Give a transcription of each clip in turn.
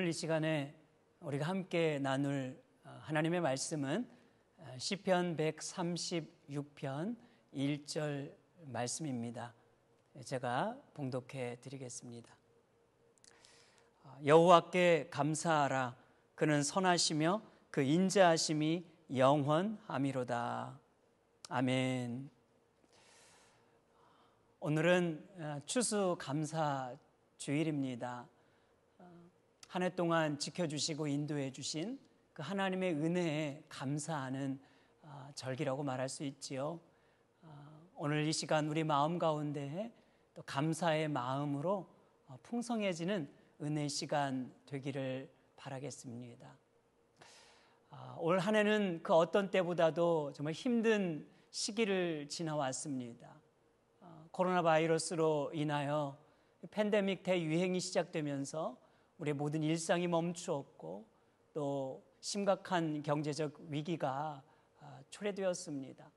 이 시간에 우리가 함께 나눌 하나님의 말씀은 시편 136편 1절 말씀입니다. 제가 봉독해 드리겠습니다. 여호와께 감사하라. 그는 선하시며 그 인자하심이 영원하미로다. 아멘. 오늘은 추수감사 주일입니다. 한 해 동안 지켜주시고 인도해 주신 그 하나님의 은혜에 감사하는 절기라고 말할 수 있지요. 오늘 이 시간 우리 마음 가운데 또 감사의 마음으로 풍성해지는 은혜의 시간 되기를 바라겠습니다. 올 한 해는 그 어떤 때보다도 정말 힘든 시기를 지나왔습니다. 코로나 바이러스로 인하여 팬데믹 대유행이 시작되면서 우리의 모든 일상이 멈추었고 또 심각한 경제적 위기가 초래되었습니다.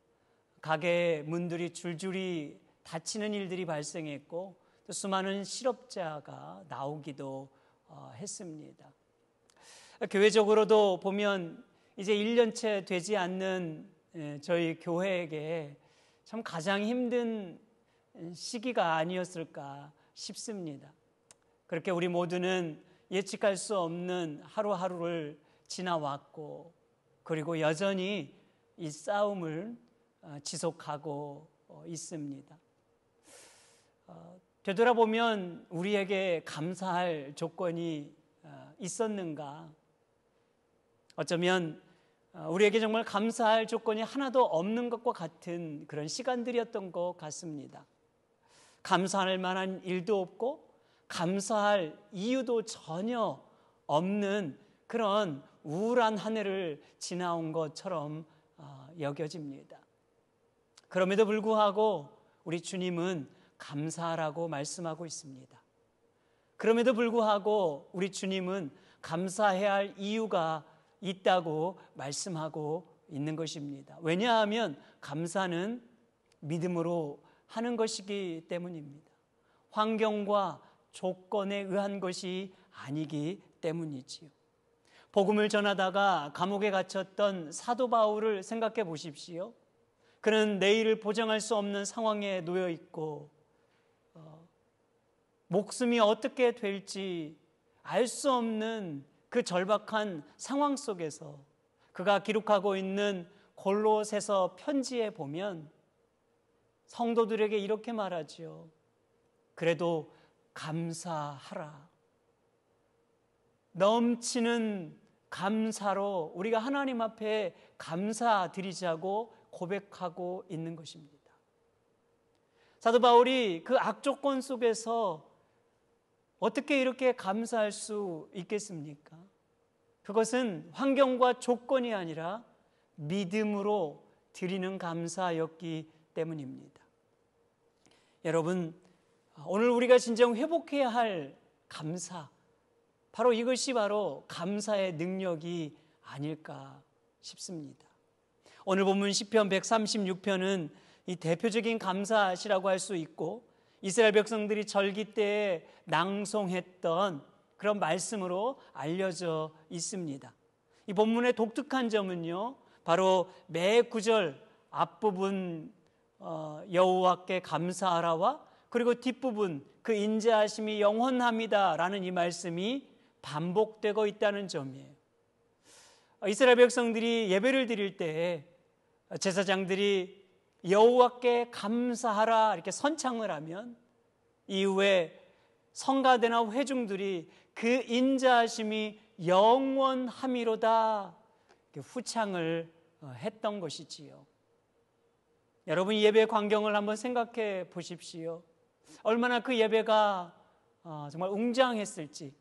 가게 문들이 줄줄이 닫히는 일들이 발생했고 또 수많은 실업자가 나오기도 했습니다. 교회적으로도 보면 이제 1년째 되지 않는 저희 교회에게 참 가장 힘든 시기가 아니었을까 싶습니다. 그렇게 우리 모두는 예측할 수 없는 하루하루를 지나왔고 그리고 여전히 이 싸움을 지속하고 있습니다. 되돌아보면 우리에게 감사할 조건이 있었는가? 어쩌면 우리에게 정말 감사할 조건이 하나도 없는 것과 같은 그런 시간들이었던 것 같습니다. 감사할 만한 일도 없고 감사할 이유도 전혀 없는 그런 우울한 한 해를 지나온 것처럼 여겨집니다. 그럼에도 불구하고 우리 주님은 감사하라고 말씀하고 있습니다. 그럼에도 불구하고 우리 주님은 감사해야 할 이유가 있다고 말씀하고 있는 것입니다. 왜냐하면 감사는 믿음으로 하는 것이기 때문입니다. 환경과 조건에 의한 것이 아니기 때문이지요. 복음을 전하다가 감옥에 갇혔던 사도 바울을 생각해 보십시오. 그는 내일을 보장할 수 없는 상황에 놓여 있고 목숨이 어떻게 될지 알 수 없는 그 절박한 상황 속에서 그가 기록하고 있는 골로새서 편지에 보면 성도들에게 이렇게 말하지요. 그래도 감사하라. 넘치는 감사로 우리가 하나님 앞에 감사드리자고 고백하고 있는 것입니다. 사도 바울이 그 악조건 속에서 어떻게 이렇게 감사할 수 있겠습니까? 그것은 환경과 조건이 아니라 믿음으로 드리는 감사였기 때문입니다. 여러분, 오늘 우리가 진정 회복해야 할 감사, 바로 이것이 바로 감사의 능력이 아닐까 싶습니다. 오늘 본문 시편 136편은 이 대표적인 감사시라고 할 수 있고 이스라엘 백성들이 절기 때에 낭송했던 그런 말씀으로 알려져 있습니다. 이 본문의 독특한 점은요, 바로 매 구절 앞부분 여호와께 감사하라와 그리고 뒷부분 그 인자하심이 영원합니다 라는 이 말씀이 반복되고 있다는 점이에요. 이스라엘 백성들이 예배를 드릴 때 제사장들이 여호와께 감사하라 이렇게 선창을 하면 이후에 성가대나 회중들이 그 인자하심이 영원함이로다 후창을 했던 것이지요. 여러분 예배 광경을 한번 생각해 보십시오. 얼마나 그 예배가 정말 웅장했을지.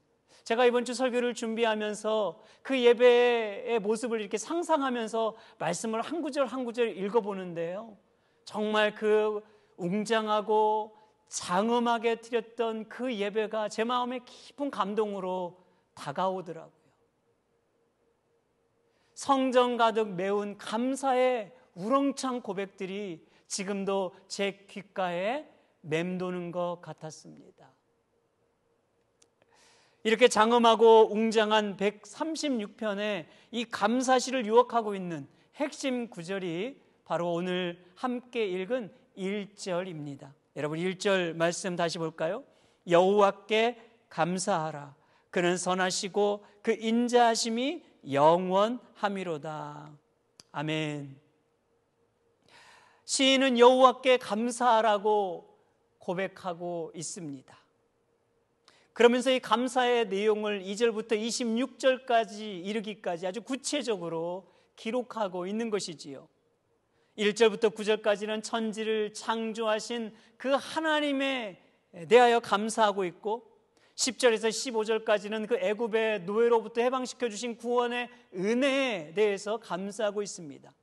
제가 이번 주 설교를 준비하면서 그 예배의 모습을 이렇게 상상하면서 말씀을 한 구절 한 구절 읽어보는데요. 정말 그 웅장하고 장엄하게 드렸던 그 예배가 제 마음에 깊은 감동으로 다가오더라고요. 성정 가득 메운 감사의 우렁찬 고백들이 지금도 제 귓가에 맴도는 것 같았습니다. 이렇게 장엄하고 웅장한 136편의 이 감사시를 유혹하고 있는 핵심 구절이 바로 오늘 함께 읽은 1절입니다. 여러분 1절 말씀 다시 볼까요? 여호와께 감사하라. 그는 선하시고 그 인자하심이 영원함이로다. 아멘. 시인은 여호와께 감사하라고 고백하고 있습니다. 그러면서 이 감사의 내용을 2절부터 26절까지 이르기까지 아주 구체적으로 기록하고 있는 것이지요. 1절부터 9절까지는 천지를 창조하신 그 하나님에 대하여 감사하고 있고, 10절에서 15절까지는 그 애굽의 노예로부터 해방시켜 주신 구원의 은혜에 대해서 감사하고 있습니다.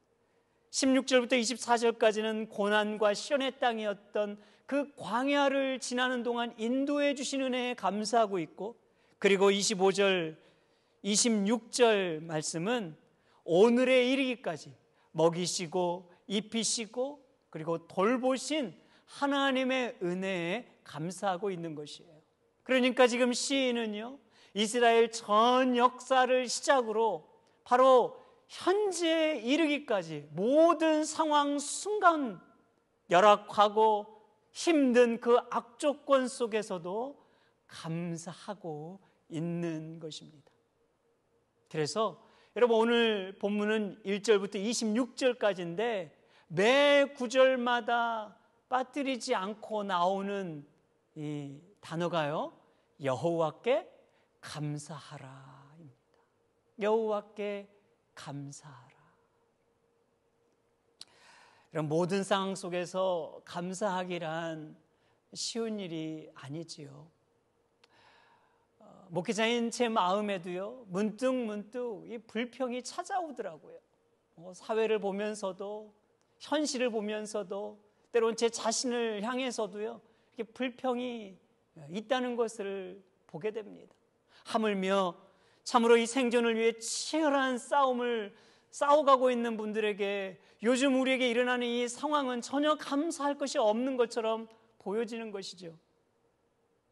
16절부터 24절까지는 고난과 시련의 땅이었던 그 광야를 지나는 동안 인도해 주신 은혜에 감사하고 있고, 그리고 25절, 26절 말씀은 오늘에 이르기까지 먹이시고 입히시고 그리고 돌보신 하나님의 은혜에 감사하고 있는 것이에요. 그러니까 지금 시인은요, 이스라엘 전 역사를 시작으로 바로 현재에 이르기까지 모든 상황 순간 열악하고 힘든 그 악조건 속에서도 감사하고 있는 것입니다. 그래서 여러분 오늘 본문은 1절부터 26절까지인데 매 구절마다 빠뜨리지 않고 나오는 이 단어가요, 여호와께 감사하라입니다. 여호와께 감사하라. 이런 모든 상황 속에서 감사하기란 쉬운 일이 아니지요. 목회자인 제 마음에도요, 문득 이 불평이 찾아오더라고요. 사회를 보면서도, 현실을 보면서도, 때론 제 자신을 향해서도요, 이렇게 불평이 있다는 것을 보게 됩니다. 하물며 참으로 이 생존을 위해 치열한 싸움을 싸워가고 있는 분들에게 요즘 우리에게 일어나는 이 상황은 전혀 감사할 것이 없는 것처럼 보여지는 것이죠.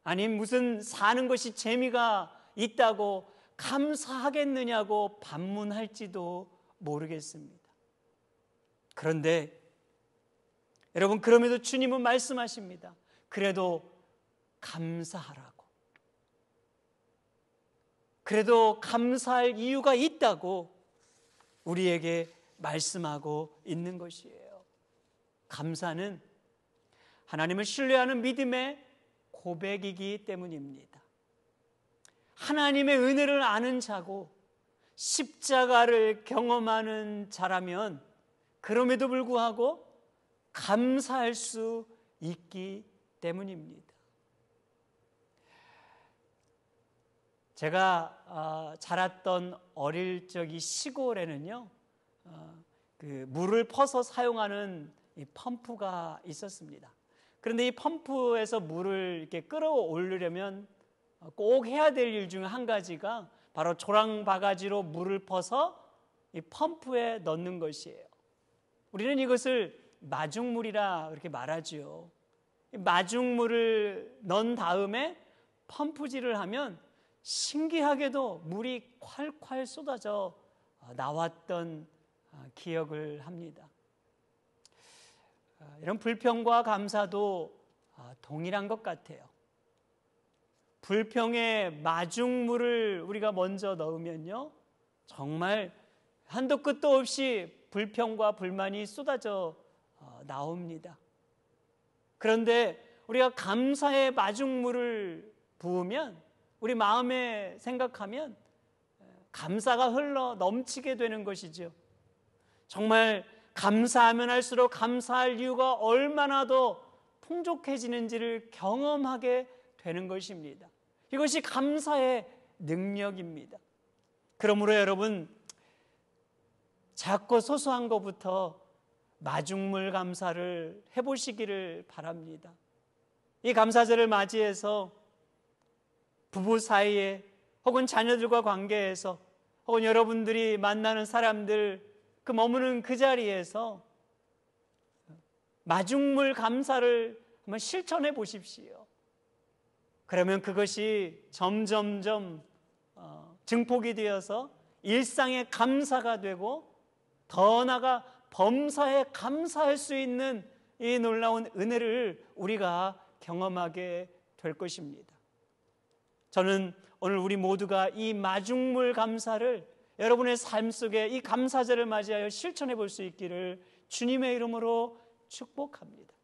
아니 무슨 사는 것이 재미가 있다고 감사하겠느냐고 반문할지도 모르겠습니다. 그런데 여러분, 그럼에도 주님은 말씀하십니다. 그래도 감사하라고. 그래도 감사할 이유가 있다고 우리에게 말씀하고 있는 것이에요. 감사는 하나님을 신뢰하는 믿음의 고백이기 때문입니다. 하나님의 은혜를 아는 자고 십자가를 경험하는 자라면 그럼에도 불구하고 감사할 수 있기 때문입니다. 제가 자랐던 어릴 적이 시골에는요, 그 물을 퍼서 사용하는 이 펌프가 있었습니다. 그런데 이 펌프에서 물을 이렇게 끌어올리려면 꼭 해야 될 일 중 한 가지가 바로 조랑바가지로 물을 퍼서 이 펌프에 넣는 것이에요. 우리는 이것을 마중물이라 그렇게 말하지요. 마중물을 넣은 다음에 펌프질을 하면 신기하게도 물이 콸콸 쏟아져 나왔던 기억을 합니다. 이런 불평과 감사도 동일한 것 같아요. 불평에 마중물을 우리가 먼저 넣으면요, 정말 한도 끝도 없이 불평과 불만이 쏟아져 나옵니다. 그런데 우리가 감사의 마중물을 부으면, 우리 마음에 생각하면 감사가 흘러 넘치게 되는 것이죠. 정말 감사하면 할수록 감사할 이유가 얼마나 더 풍족해지는지를 경험하게 되는 것입니다. 이것이 감사의 능력입니다. 그러므로 여러분, 작고 소소한 것부터 마중물 감사를 해보시기를 바랍니다. 이 감사절을 맞이해서 부부 사이에 혹은 자녀들과 관계에서 혹은 여러분들이 만나는 사람들 그 머무는 그 자리에서 마중물 감사를 한번 실천해 보십시오. 그러면 그것이 점점점 증폭이 되어서 일상의 감사가 되고 더 나아가 범사에 감사할 수 있는 이 놀라운 은혜를 우리가 경험하게 될 것입니다. 저는 오늘 우리 모두가 이 마중물 감사를 여러분의 삶 속에 이 감사절을 맞이하여 실천해 볼 수 있기를 주님의 이름으로 축복합니다.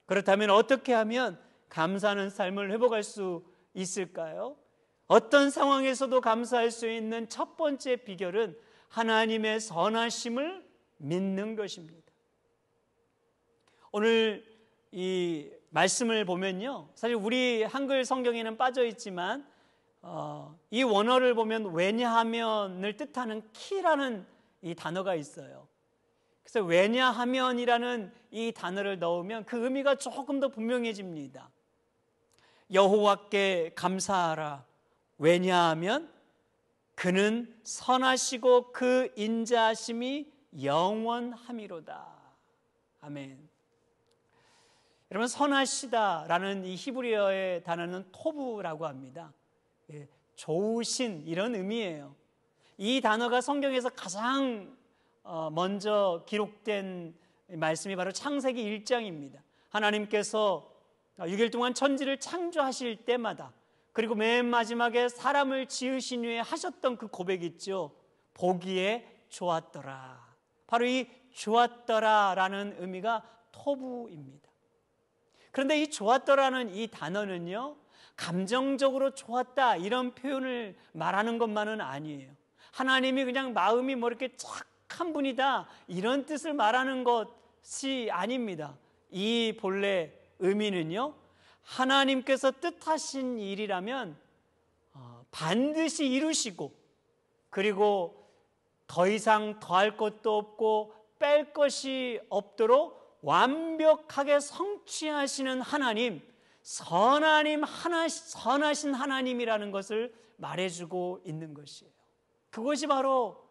그렇다면 어떻게 하면 감사하는 삶을 회복할 수 있을까요? 어떤 상황에서도 감사할 수 있는 첫 번째 비결은 하나님의 선하심을 믿는 것입니다. 오늘 이 말씀을 보면요, 사실 우리 한글 성경에는 빠져 있지만 이 원어를 보면 왜냐하면을 뜻하는 키라는 이 단어가 있어요. 그래서 왜냐하면이라는 이 단어를 넣으면 그 의미가 조금 더 분명해집니다. 여호와께 감사하라. 왜냐하면 그는 선하시고 그 인자하심이 영원함이로다. 아멘. 여러분, 선하시다라는 이 히브리어의 단어는 토브라고 합니다. 좋으신 이런 의미예요. 이 단어가 성경에서 가장 먼저 기록된 말씀이 바로 창세기 1장입니다. 하나님께서 6일 동안 천지를 창조하실 때마다, 그리고 맨 마지막에 사람을 지으신 후에 하셨던 그 고백이 있죠. 보기에 좋았더라. 바로 이 좋았더라라는 의미가 토부입니다. 그런데 이 좋았더라는 이 단어는요, 감정적으로 좋았다 이런 표현을 말하는 것만은 아니에요. 하나님이 그냥 마음이 뭐 이렇게 착한 분이다 이런 뜻을 말하는 것이 아닙니다. 이 본래 의미는요, 하나님께서 뜻하신 일이라면 반드시 이루시고, 그리고 더 이상 더할 것도 없고 뺄 것이 없도록 완벽하게 성취하시는 하나님, 선하신 하나님이라는 것을 말해주고 있는 것이에요. 그것이 바로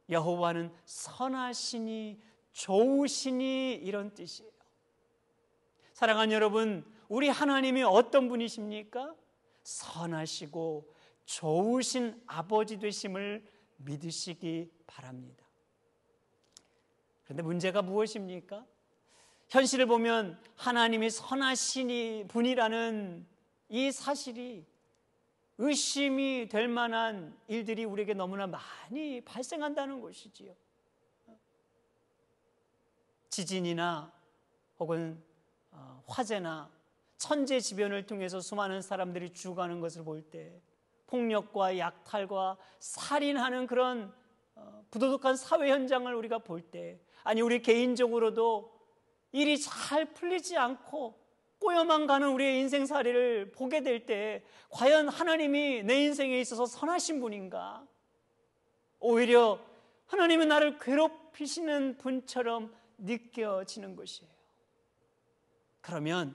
여호와는 선하시니 좋으시니 이런 뜻이에요. 사랑하는 여러분, 우리 하나님이 어떤 분이십니까? 선하시고 좋으신 아버지 되심을 믿으시기 바랍니다. 그런데 문제가 무엇입니까? 현실을 보면 하나님이 선하신 분이라는 이 사실이 의심이 될 만한 일들이 우리에게 너무나 많이 발생한다는 것이지요. 지진이나 혹은 화재나 천재지변을 통해서 수많은 사람들이 죽어가는 것을 볼 때, 폭력과 약탈과 살인하는 그런 부도덕한 사회 현장을 우리가 볼 때, 아니 우리 개인적으로도 일이 잘 풀리지 않고 꼬여만 가는 우리의 인생살이를 보게 될 때, 과연 하나님이 내 인생에 있어서 선하신 분인가? 오히려 하나님은 나를 괴롭히시는 분처럼 느껴지는 것이에요. 그러면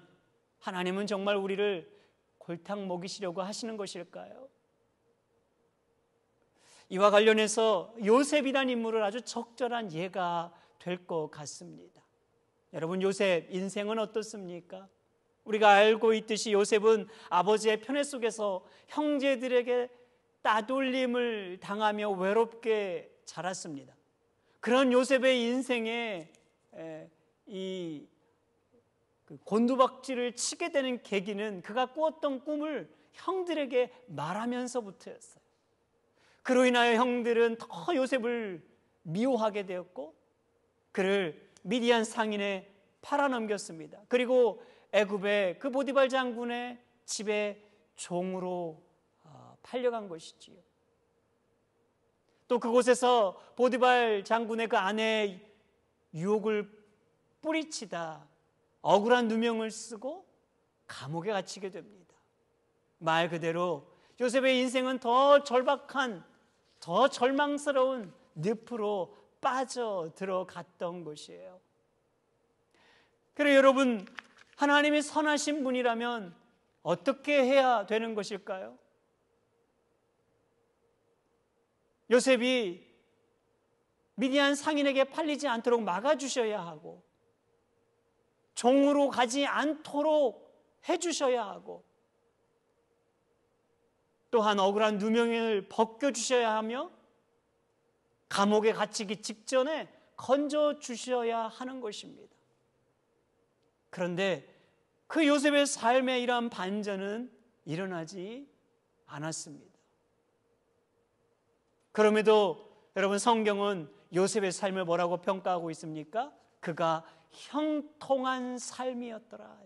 하나님은 정말 우리를 골탕 먹이시려고 하시는 것일까요? 이와 관련해서 요셉이라는 인물을 아주 적절한 예가 될 것 같습니다. 여러분, 요셉 인생은 어떻습니까? 우리가 알고 있듯이 요셉은 아버지의 편애 속에서 형제들에게 따돌림을 당하며 외롭게 자랐습니다. 그런 요셉의 인생에 이 곤두박질을 치게 되는 계기는 그가 꾸었던 꿈을 형들에게 말하면서부터였어요. 그로 인하여 형들은 더 요셉을 미워하게 되었고, 그를 미디안 상인에 팔아넘겼습니다. 그리고 애굽의 그 보디발 장군의 집에 종으로 팔려간 것이지요. 또 그곳에서 보디발 장군의 그 아내의 유혹을 뿌리치다 억울한 누명을 쓰고 감옥에 갇히게 됩니다. 말 그대로 요셉의 인생은 더 절박한, 더 절망스러운 늪으로 빠져 들어갔던 것이에요. 그래서 여러분, 하나님이 선하신 분이라면 어떻게 해야 되는 것일까요? 요셉이 미디안 상인에게 팔리지 않도록 막아주셔야 하고, 종으로 가지 않도록 해주셔야 하고, 또한 억울한 누명을 벗겨주셔야 하며 감옥에 갇히기 직전에 건져주셔야 하는 것입니다. 그런데 그 요셉의 삶에 이러한 반전은 일어나지 않았습니다. 그럼에도 여러분, 성경은 요셉의 삶을 뭐라고 평가하고 있습니까? 그가 형통한 삶이었더라.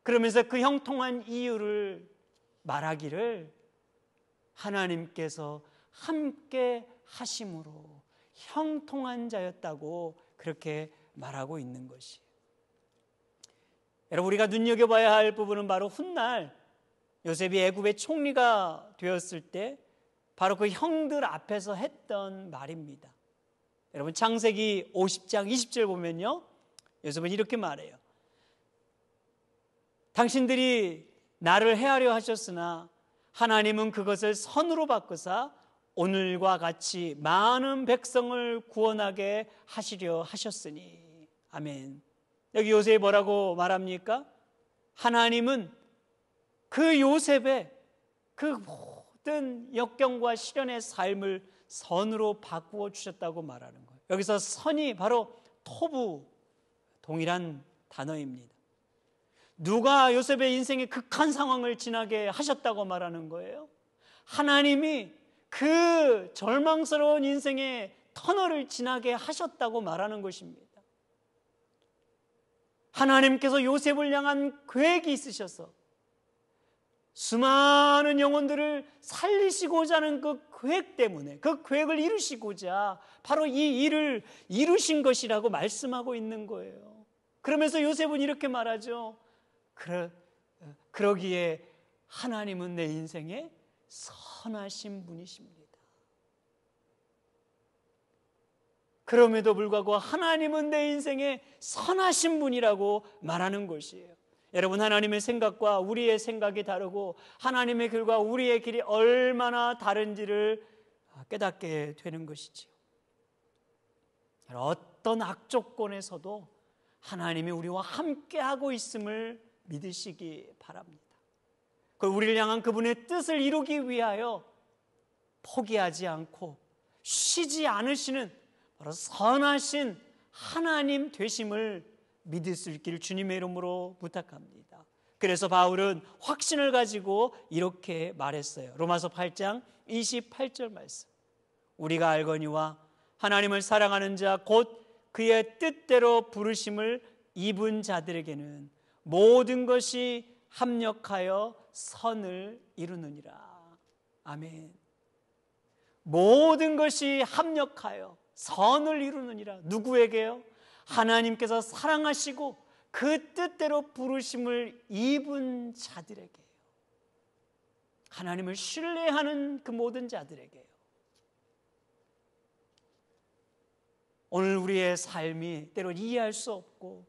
그러면서 그 형통한 이유를 말하기를 하나님께서 함께 하심으로 형통한 자였다고 그렇게 말하고 있는 것이에요. 여러분, 우리가 눈여겨봐야 할 부분은 바로 훗날 요셉이 애굽의 총리가 되었을 때 바로 그 형들 앞에서 했던 말입니다. 여러분, 창세기 50장 20절 보면요, 요셉은 이렇게 말해요. 당신들이 나를 해하려 하셨으나 하나님은 그것을 선으로 바꾸사 오늘과 같이 많은 백성을 구원하게 하시려 하셨으니. 아멘. 여기 요셉이 뭐라고 말합니까? 하나님은 그 요셉의 그 모든 역경과 시련의 삶을 선으로 바꾸어 주셨다고 말하는 거예요. 여기서 선이 바로 토부, 동일한 단어입니다. 누가 요셉의 인생의 극한 상황을 지나게 하셨다고 말하는 거예요? 하나님이 그 절망스러운 인생의 터널을 지나게 하셨다고 말하는 것입니다. 하나님께서 요셉을 향한 계획이 있으셔서 수많은 영혼들을 살리시고자 하는 그 계획 때문에, 그 계획을 이루시고자 바로 이 일을 이루신 것이라고 말씀하고 있는 거예요. 그러면서 요셉은 이렇게 말하죠. 그러기에 하나님은 내 인생에 선하신 분이십니다. 그럼에도 불구하고 하나님은 내 인생에 선하신 분이라고 말하는 것이에요. 여러분, 하나님의 생각과 우리의 생각이 다르고 하나님의 길과 우리의 길이 얼마나 다른지를 깨닫게 되는 것이지요. 어떤 악조건에서도 하나님이 우리와 함께하고 있음을 믿으시기 바랍니다. 우리를 향한 그분의 뜻을 이루기 위하여 포기하지 않고 쉬지 않으시는 바로 선하신 하나님 되심을 믿을 수 있기를 주님의 이름으로 부탁합니다. 그래서 바울은 확신을 가지고 이렇게 말했어요. 로마서 8장 28절 말씀. 우리가 알거니와 하나님을 사랑하는 자 곧 그의 뜻대로 부르심을 입은 자들에게는 모든 것이 합력하여 선을 이루느니라. 아멘. 모든 것이 합력하여 선을 이루느니라. 누구에게요? 하나님께서 사랑하시고 그 뜻대로 부르심을 입은 자들에게요. 하나님을 신뢰하는 그 모든 자들에게요. 오늘 우리의 삶이 때로 이해할 수 없고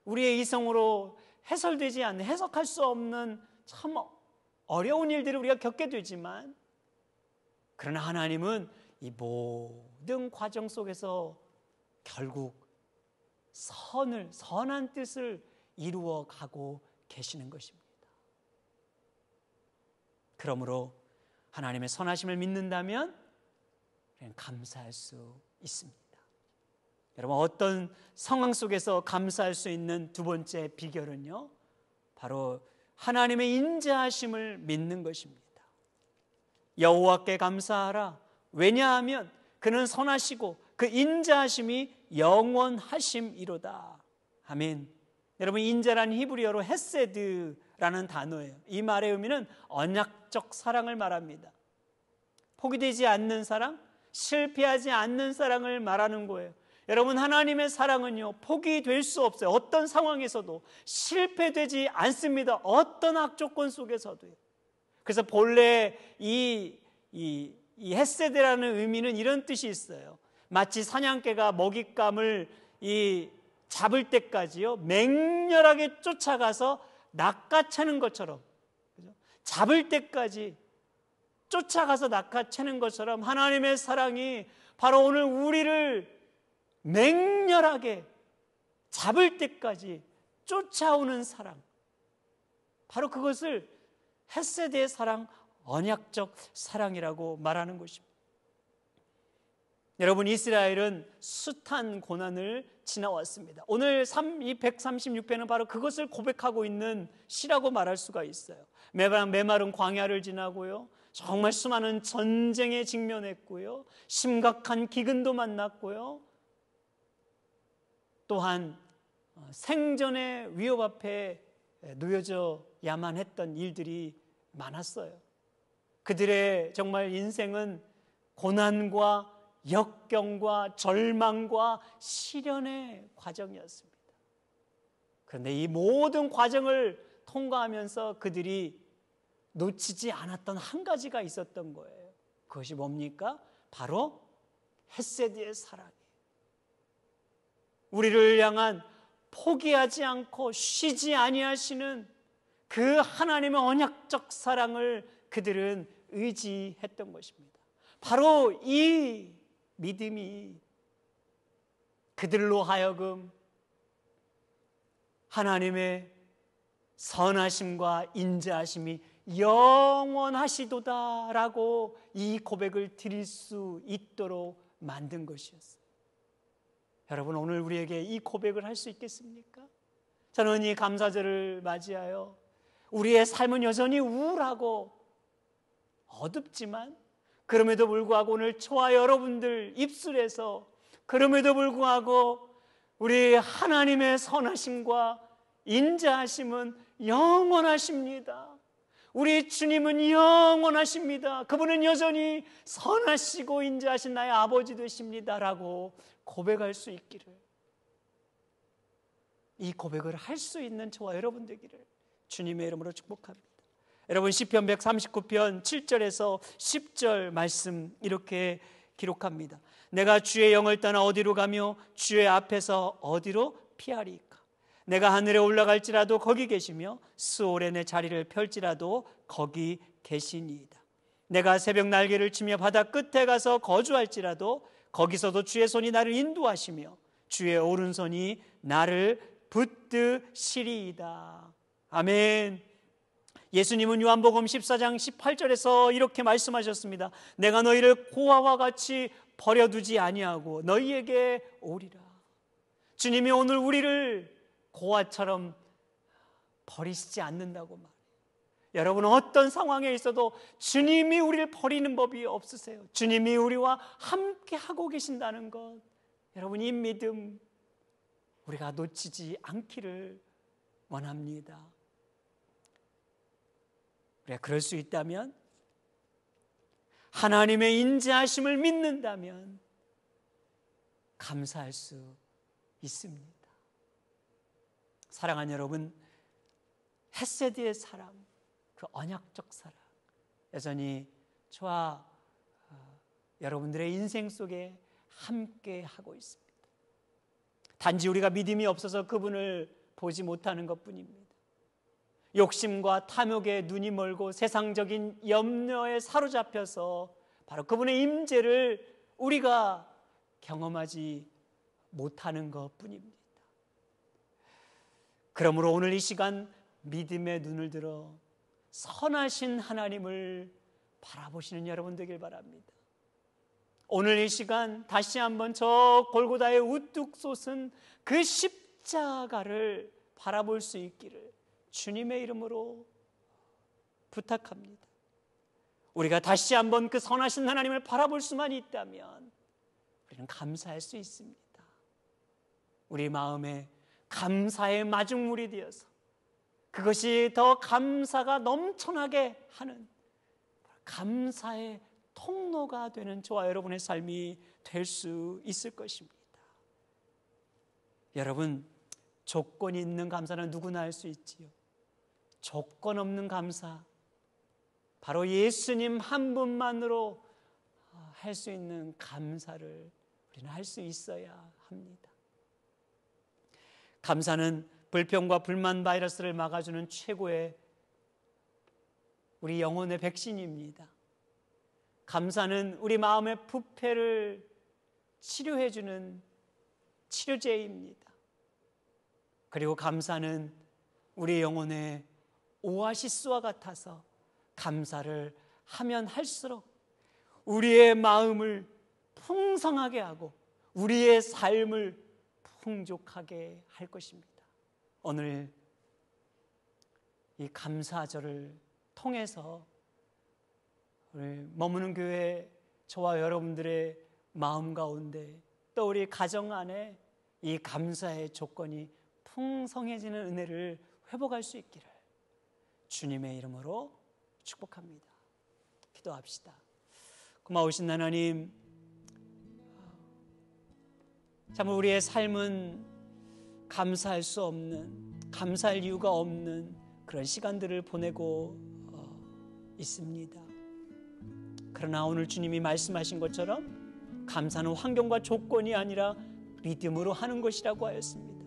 우리의 이성으로 해설되지 않는, 해석할 수 없는 참 어려운 일들을 우리가 겪게 되지만, 그러나 하나님은 이 모든 과정 속에서 결국 선한 뜻을 이루어 가고 계시는 것입니다. 그러므로 하나님의 선하심을 믿는다면 우리는 감사할 수 있습니다. 여러분, 어떤 상황 속에서 감사할 수 있는 두 번째 비결은요, 바로 하나님의 인자하심을 믿는 것입니다. 여호와께 감사하라. 왜냐하면 그는 선하시고 그 인자하심이 영원하심이로다. 아멘. 여러분, 인자란 히브리어로 헤세드라는 단어예요. 이 말의 의미는 언약적 사랑을 말합니다. 포기되지 않는 사랑, 실패하지 않는 사랑을 말하는 거예요. 여러분, 하나님의 사랑은요, 포기될 수 없어요. 어떤 상황에서도 실패되지 않습니다. 어떤 악조건 속에서도요. 그래서 본래 이 헤세드라는 의미는 이런 뜻이 있어요. 마치 사냥개가 먹잇감을 잡을 때까지요, 맹렬하게 쫓아가서 낚아채는 것처럼, 그죠? 잡을 때까지 쫓아가서 낚아채는 것처럼 하나님의 사랑이 바로 오늘 우리를 맹렬하게 잡을 때까지 쫓아오는 사랑, 바로 그것을 헤세드의 사랑, 언약적 사랑이라고 말하는 것입니다. 여러분, 이스라엘은 숱한 고난을 지나왔습니다. 오늘 이 136편은 바로 그것을 고백하고 있는 시라고 말할 수가 있어요. 메마른 광야를 지나고요, 정말 수많은 전쟁에 직면했고요, 심각한 기근도 만났고요, 또한 생존의 위협 앞에 놓여져야만 했던 일들이 많았어요. 그들의 정말 인생은 고난과 역경과 절망과 시련의 과정이었습니다. 그런데 이 모든 과정을 통과하면서 그들이 놓치지 않았던 한 가지가 있었던 거예요. 그것이 뭡니까? 바로 헤세드의 사랑이에요. 우리를 향한 포기하지 않고 쉬지 아니하시는 그 하나님의 언약적 사랑을 그들은 의지했던 것입니다. 바로 이 믿음이 그들로 하여금 하나님의 선하심과 인자하심이 영원하시도다라고 이 고백을 드릴 수 있도록 만든 것이었어요. 여러분, 오늘 우리에게 이 고백을 할 수 있겠습니까? 저는 이 감사절을 맞이하여 우리의 삶은 여전히 우울하고 어둡지만, 그럼에도 불구하고 오늘 저와 여러분들 입술에서 그럼에도 불구하고 우리 하나님의 선하심과 인자하심은 영원하십니다. 우리 주님은 영원하십니다. 그분은 여전히 선하시고 인자하신 나의 아버지 되십니다라고 고백할 수 있기를, 이 고백을 할 수 있는 저와 여러분 되기를 주님의 이름으로 축복합니다. 여러분, 시편 139편 7절에서 10절 말씀 이렇게 기록합니다. 내가 주의 영을 떠나 어디로 가며 주의 앞에서 어디로 피하리까? 내가 하늘에 올라갈지라도 거기 계시며 스올에 내 자리를 펼지라도 거기 계시니이다. 내가 새벽 날개를 치며 바다 끝에 가서 거주할지라도 거기서도 주의 손이 나를 인도하시며 주의 오른손이 나를 붙드시리이다. 아멘. 예수님은 요한복음 14장 18절에서 이렇게 말씀하셨습니다. 내가 너희를 고아와 같이 버려두지 아니하고 너희에게 오리라. 주님이 오늘 우리를 고아처럼 버리시지 않는다고 말해요. 여러분, 어떤 상황에 있어도 주님이 우리를 버리는 법이 없으세요. 주님이 우리와 함께 하고 계신다는 것, 여러분, 이 믿음 우리가 놓치지 않기를 원합니다. 우리가 그럴 수 있다면, 하나님의 인자하심을 믿는다면 감사할 수 있습니다. 사랑하는 여러분, 헤세드의 사랑, 그 언약적 사랑, 여전히 저와 여러분들의 인생 속에 함께 하고 있습니다. 단지 우리가 믿음이 없어서 그분을 보지 못하는 것뿐입니다. 욕심과 탐욕에 눈이 멀고 세상적인 염려에 사로잡혀서 바로 그분의 임재를 우리가 경험하지 못하는 것뿐입니다. 그러므로 오늘 이 시간 믿음의 눈을 들어 선하신 하나님을 바라보시는 여러분 되길 바랍니다. 오늘 이 시간 다시 한번 저 골고다의 우뚝 솟은 그 십자가를 바라볼 수 있기를 주님의 이름으로 부탁합니다. 우리가 다시 한번 그 선하신 하나님을 바라볼 수만 있다면 우리는 감사할 수 있습니다. 우리 마음에 감사의 마중물이 되어서 그것이 더 감사가 넘쳐나게 하는 감사의 통로가 되는 저와 여러분의 삶이 될 수 있을 것입니다. 여러분, 조건이 있는 감사는 누구나 할 수 있지요. 조건 없는 감사, 바로 예수님 한 분만으로 할 수 있는 감사를 우리는 할 수 있어야 합니다. 감사는 불평과 불만 바이러스를 막아주는 최고의 우리 영혼의 백신입니다. 감사는 우리 마음의 부패를 치료해주는 치료제입니다. 그리고 감사는 우리 영혼의 오아시스와 같아서 감사를 하면 할수록 우리의 마음을 풍성하게 하고 우리의 삶을 풍족하게 할 것입니다. 오늘 이 감사절을 통해서 우리 머무는 교회 저와 여러분들의 마음 가운데 또 우리 가정 안에 이 감사의 조건이 풍성해지는 은혜를 회복할 수 있기를 주님의 이름으로 축복합니다. 기도합시다. 고마우신 하나님, 참 우리의 삶은 감사할 수 없는, 감사할 이유가 없는 그런 시간들을 보내고 있습니다. 그러나 오늘 주님이 말씀하신 것처럼 감사는 환경과 조건이 아니라 믿음으로 하는 것이라고 하였습니다.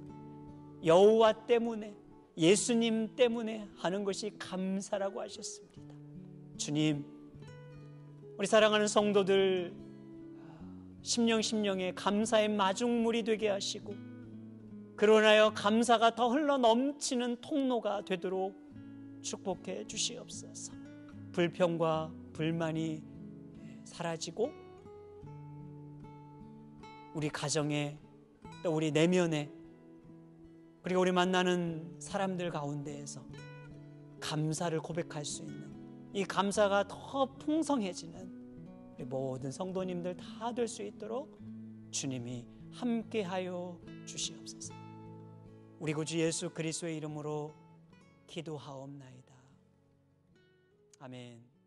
여호와 때문에, 예수님 때문에 하는 것이 감사라고 하셨습니다. 주님, 우리 사랑하는 성도들 심령의 감사의 마중물이 되게 하시고 그러나여 감사가 더 흘러 넘치는 통로가 되도록 축복해 주시옵소서. 불평과 불만이 사라지고 우리 가정에 또 우리 내면에 그리고 우리 만나는 사람들 가운데에서 감사를 고백할 수 있는 이 감사가 더 풍성해지는 우리 모든 성도님들 다 될 수 있도록 주님이 함께하여 주시옵소서. 우리 구주 예수 그리스도의 이름으로 기도하옵나이다. 아멘.